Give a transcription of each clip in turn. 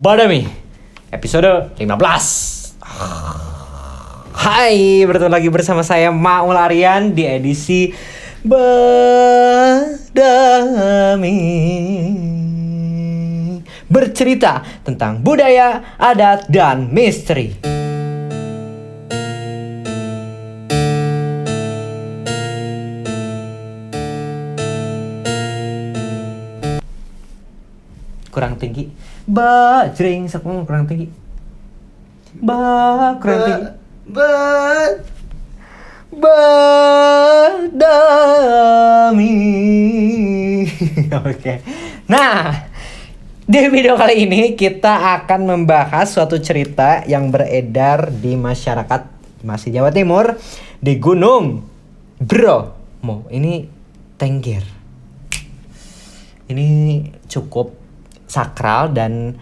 Badami episode 15. Hai, bertemu lagi bersama saya Maul Aryan di edisi Badami, bercerita tentang budaya, adat, dan misteri. Kurang tinggi. Bajring sakung kurang tinggi. Kurang tinggi. Badami. Oke. Nah, di video kali ini kita akan membahas suatu cerita yang beredar di masyarakat masih Jawa Timur di Gunung Bromo. Ini Tengger. Ini cukup sakral dan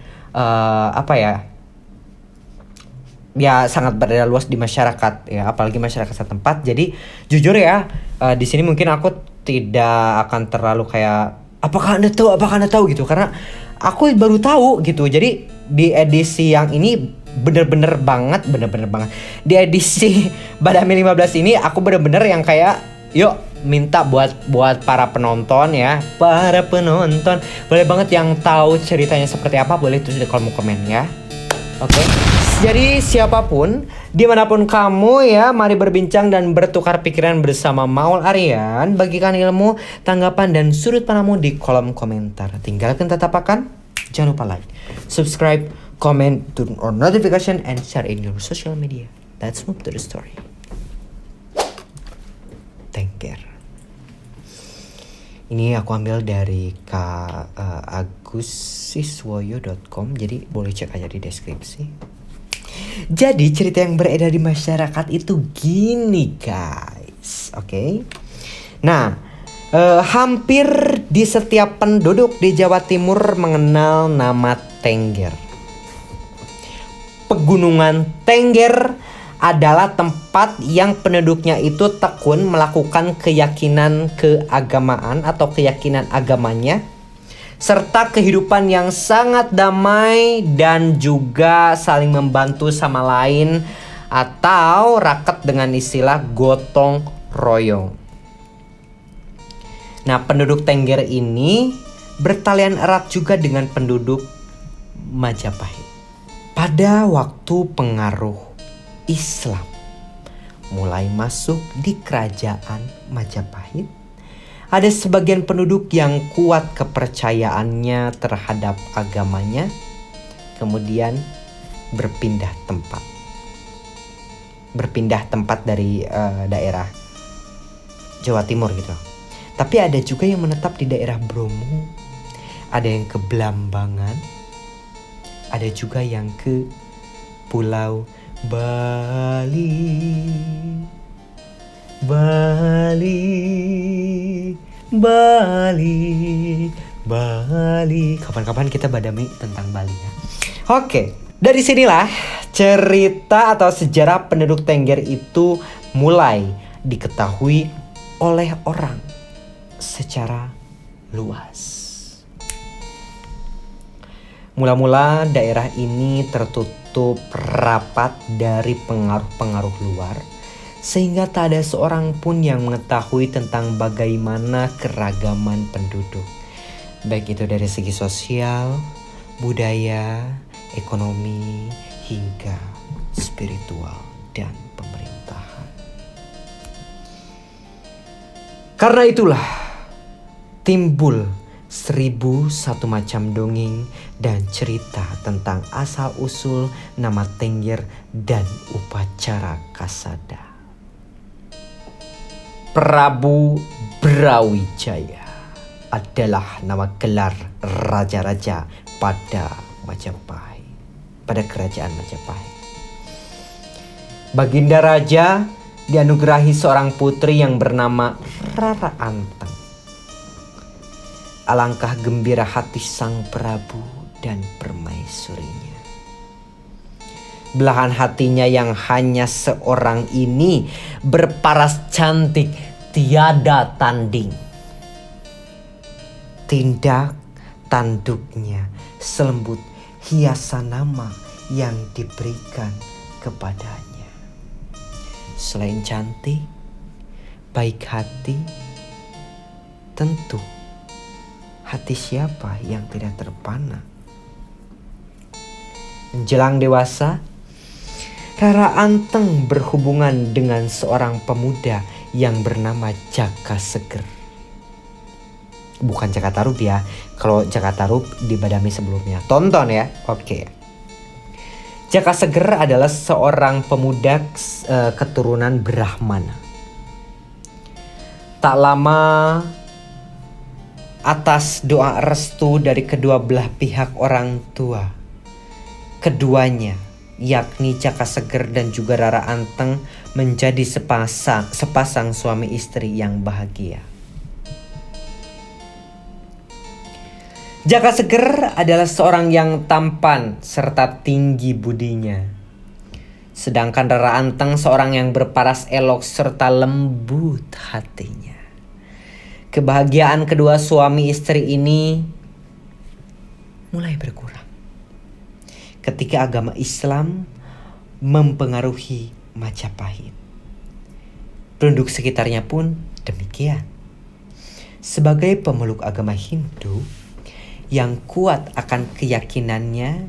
sangat beredar luas di masyarakat ya, apalagi masyarakat setempat. Jadi jujur ya, di sini mungkin aku tidak akan terlalu kayak apakah anda tahu gitu, karena aku baru tahu gitu. Jadi di edisi yang ini bener-bener banget di edisi Badami 15 ini aku bener-bener yang kayak yuk minta buat para penonton ya, para penonton boleh banget yang tahu ceritanya seperti apa, boleh tulis di kolom komen ya. Oke. Jadi siapapun dimanapun kamu ya, mari berbincang dan bertukar pikiran bersama Maul Aryan. Bagikan ilmu, tanggapan, dan sudut pandangmu di kolom komentar. Tinggalkan tatapan, jangan lupa like, subscribe, comment, turn on notification, and share in your social media. Let's move to the story. Tengger. Ini aku ambil dari agusiswoyo.com, jadi boleh cek aja di deskripsi. Jadi cerita yang beredar di masyarakat itu gini guys, oke? Nah, hampir di setiap penduduk di Jawa Timur mengenal nama Tengger. Pegunungan Tengger adalah tempat yang penduduknya itu tekun melakukan keyakinan keagamaan atau keyakinan agamanya, serta kehidupan yang sangat damai dan juga saling membantu sama lain atau raket dengan istilah gotong royong. Nah, penduduk Tengger ini bertalian erat juga dengan penduduk Majapahit. Pada waktu pengaruh Islam mulai masuk di kerajaan Majapahit, ada sebagian penduduk yang kuat kepercayaannya terhadap agamanya, kemudian berpindah tempat dari daerah Jawa Timur gitu. Tapi ada juga yang menetap di daerah Bromo, ada yang ke Blambangan, ada juga yang ke Pulau Bali. Kapan-kapan kita badami tentang Bali ya. Oke, dari sinilah cerita atau sejarah penduduk Tengger itu mulai diketahui oleh orang secara luas. Mula-mula daerah ini tertutup rapat dari pengaruh-pengaruh luar, sehingga tak ada seorang pun yang mengetahui tentang bagaimana keragaman penduduk, baik itu dari segi sosial, budaya, ekonomi, hingga spiritual dan pemerintahan. Karena itulah timbul 1001 macam dongeng dan cerita tentang asal-usul nama Tengger dan upacara kasada. Prabu Brawijaya adalah nama gelar raja-raja pada kerajaan Majapahit. Baginda Raja dianugerahi seorang putri yang bernama Rara Anteng. Alangkah gembira hati sang Prabu dan permaisurinya. Belahan hatinya yang hanya seorang ini berparas cantik tiada tanding. Tindak tanduknya selembut hiasan nama yang diberikan kepadanya. Selain cantik, baik hati, tentu hati siapa yang tidak terpana. Menjelang dewasa, Rara Anteng berhubungan dengan seorang pemuda yang bernama Jaka Seger. Bukan Jaka Tarub ya. Kalau Jaka Tarub di Badami sebelumnya. Tonton ya. Oke. Jaka Seger adalah seorang pemuda keturunan Brahmana. Tak lama atas doa restu dari kedua belah pihak orang tua keduanya, yakni Jaka Seger dan juga Rara Anteng, menjadi sepasang suami istri yang bahagia. Jaka Seger adalah seorang yang tampan serta tinggi budinya. Sedangkan Rara Anteng seorang yang berparas elok serta lembut hatinya. Kebahagiaan kedua suami istri ini mulai berkurang ketika agama Islam mempengaruhi Majapahit. Penduduk sekitarnya pun demikian. Sebagai pemeluk agama Hindu yang kuat akan keyakinannya,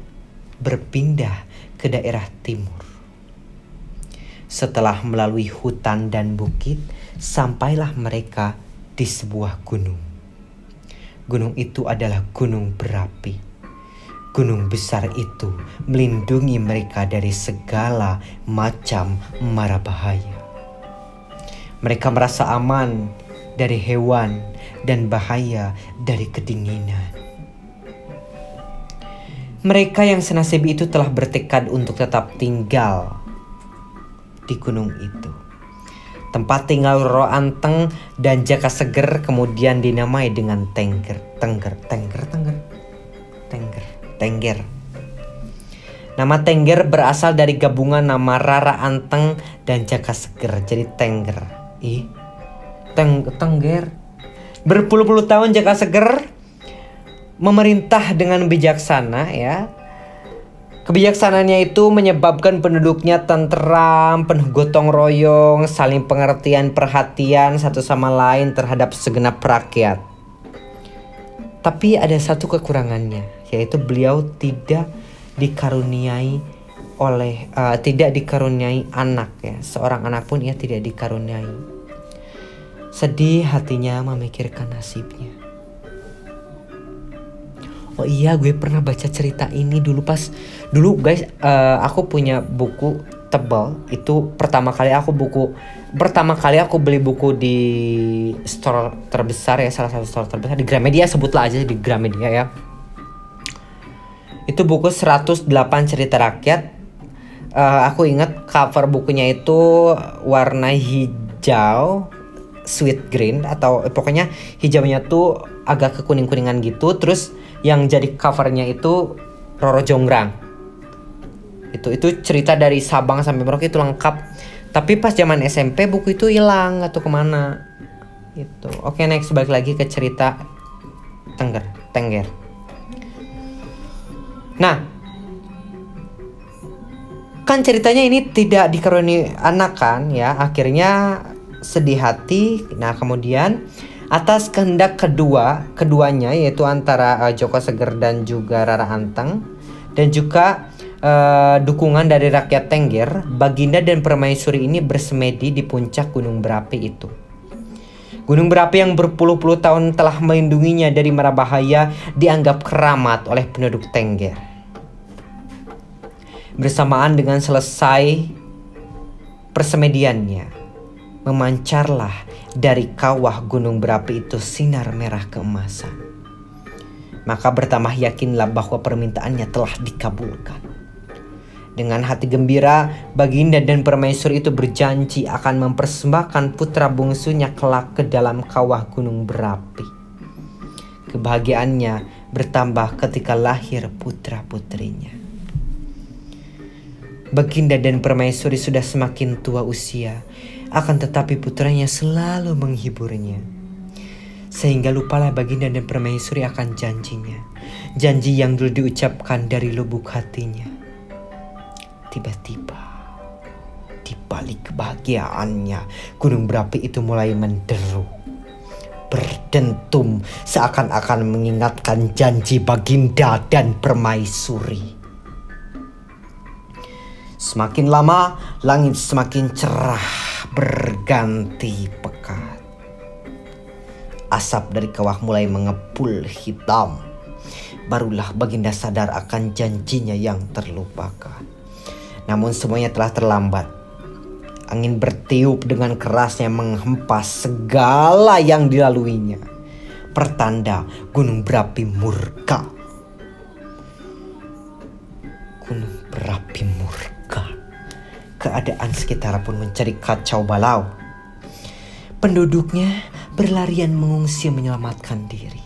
berpindah ke daerah timur. Setelah melalui hutan dan bukit, sampailah mereka di sebuah gunung. Gunung itu adalah gunung berapi. Gunung besar itu melindungi mereka dari segala macam mara bahaya. Mereka merasa aman dari hewan dan bahaya dari kedinginan. Mereka yang senasib itu telah bertekad untuk tetap tinggal di gunung itu. Tempat tinggal Rara Anteng dan Jaka Seger kemudian dinamai dengan Tengger. Nama Tengger berasal dari gabungan nama Rara Anteng dan Jaka Seger, jadi Tengger. Tengger. Berpuluh-puluh tahun Jaka Seger memerintah dengan bijaksana ya. Kebijaksanaannya itu menyebabkan penduduknya tentram, penuh gotong royong, saling pengertian, perhatian satu sama lain terhadap segenap rakyat. Tapi ada satu kekurangannya, yaitu beliau tidak dikaruniai anak ya. Seorang anak pun ia tidak dikaruniai. Sedih hatinya memikirkan nasibnya. Oh iya, gue pernah baca cerita ini dulu guys, aku punya buku tebal. Itu pertama kali aku beli buku di store terbesar ya, salah satu store terbesar di Gramedia, sebutlah aja di Gramedia ya. Itu buku 108 cerita rakyat. Aku ingat cover bukunya itu warna hijau, sweet green, atau pokoknya hijaunya tuh agak kekuning-kuningan gitu. Terus yang jadi covernya itu Roro Jonggrang. Itu cerita dari Sabang sampai Merauke itu lengkap. Tapi pas zaman SMP buku itu hilang atau kemana gitu. Oke, next, balik lagi ke cerita Tengger. Nah, kan ceritanya ini tidak dikaruniai anak kan ya. Akhirnya sedih hati. Nah, kemudian atas kehendak keduanya yaitu antara Jaka Seger dan juga Rara Anteng, dan juga dukungan dari rakyat Tengger, Baginda dan Permaisuri ini bersemedi di puncak gunung berapi itu. Gunung berapi yang berpuluh-puluh tahun telah melindunginya dari mara bahaya dianggap keramat oleh penduduk Tengger. Bersamaan dengan selesai persemediannya, memancarlah dari kawah gunung berapi itu sinar merah keemasan. Maka bertambah yakinlah bahwa permintaannya telah dikabulkan. Dengan hati gembira, Baginda dan Permaisuri itu berjanji akan mempersembahkan putra bungsunya kelak ke dalam kawah gunung berapi. Kebahagiaannya bertambah ketika lahir putra-putrinya. Baginda dan Permaisuri sudah semakin tua usia, akan tetapi putranya selalu menghiburnya. Sehingga lupalah Baginda dan Permaisuri akan janjinya. janji yang dulu diucapkan dari lubuk hatinya. Tiba-tiba, di balik kebahagiaannya, gunung berapi itu mulai menderu, berdentum seakan-akan mengingatkan janji Baginda dan Permaisuri. Semakin lama, langit semakin cerah berganti pekat. Asap dari kawah mulai mengepul hitam. Barulah Baginda sadar akan janjinya yang terlupakan. Namun semuanya telah terlambat. Angin bertiup dengan kerasnya menghempas segala yang dilaluinya. Pertanda gunung berapi murka. Gunung berapi murka. Keadaan sekitar pun menjadi kacau balau. Penduduknya berlarian mengungsi menyelamatkan diri.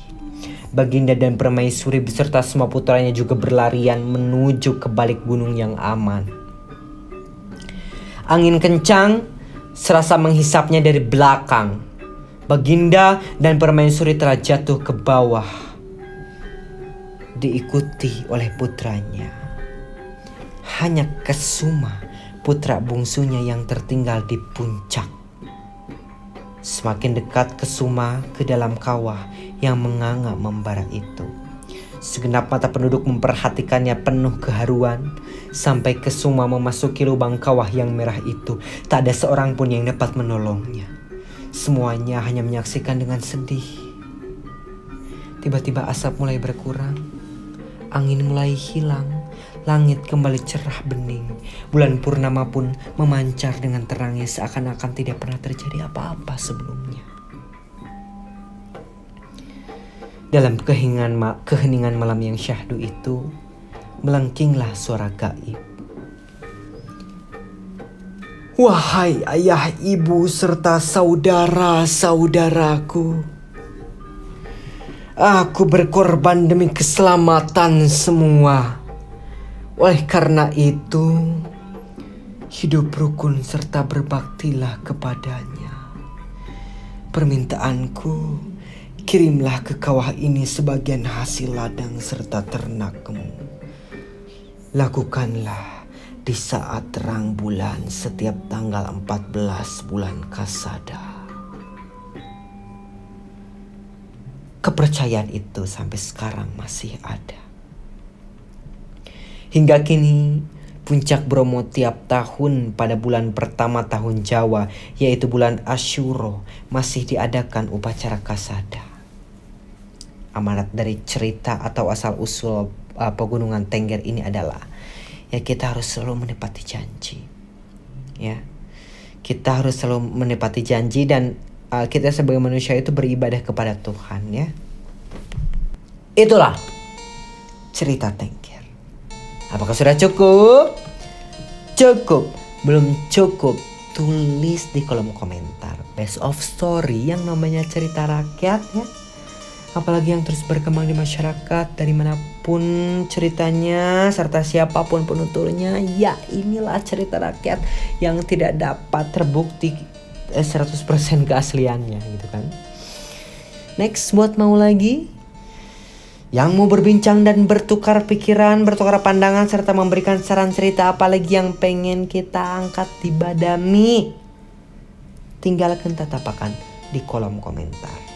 Baginda dan Permaisuri beserta semua putranya juga berlarian menuju ke balik gunung yang aman. Angin kencang serasa menghisapnya dari belakang. Baginda dan Permaisuri telah jatuh ke bawah, diikuti oleh putranya. Hanya Kesuma, putra bungsunya yang tertinggal di puncak. Semakin dekat Kesuma ke dalam kawah yang menganga membara itu. Segenap mata penduduk memperhatikannya penuh keharuan. Sampai Kesuma memasuki lubang kawah yang merah itu, tak ada seorang pun yang dapat menolongnya. Semuanya hanya menyaksikan dengan sedih. Tiba-tiba asap mulai berkurang. Angin mulai hilang. Langit kembali cerah bening. Bulan purnama pun memancar dengan terangnya seakan-akan tidak pernah terjadi apa-apa sebelumnya. Dalam keheningan malam yang syahdu itu, melengkinglah suara gaib. Wahai ayah, ibu, serta saudara-saudaraku, aku berkorban demi keselamatan semua. Oleh karena itu, hidup rukun serta berbaktilah kepadanya. Permintaanku, kirimlah ke kawah ini sebagian hasil ladang serta ternakmu. Lakukanlah di saat terang bulan setiap tanggal 14 bulan Kasada. Kepercayaan itu sampai sekarang masih ada. Hingga kini, puncak Bromo tiap tahun pada bulan pertama tahun Jawa, yaitu bulan Asyuro, masih diadakan upacara Kasada. Amanat dari cerita atau asal-usul pegunungan Tengger ini adalah ya kita harus selalu menepati janji. Ya. Kita harus selalu menepati janji dan kita sebagai manusia itu beribadah kepada Tuhan, ya. Itulah cerita Tengger. Apakah sudah cukup? Cukup. Belum cukup? Tulis di kolom komentar best of story yang namanya cerita rakyat, ya. Apalagi yang terus berkembang di masyarakat dari manapun ceritanya serta siapapun penuturnya, ya inilah cerita rakyat yang tidak dapat terbukti 100% keasliannya gitu kan. Next, buat mau lagi yang mau berbincang dan bertukar pikiran, bertukar pandangan serta memberikan saran cerita apalagi yang pengen kita angkat di Badami, tinggalkan tatapakan di kolom komentar.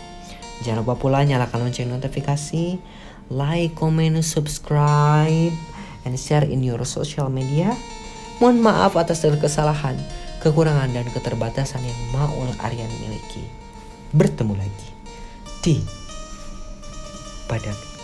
Jangan lupa pula nyalakan lonceng notifikasi, like, comment, subscribe, and share in your social media. Mohon maaf atas segala kesalahan, kekurangan, dan keterbatasan yang Maul Aryan miliki. Bertemu lagi di Badami.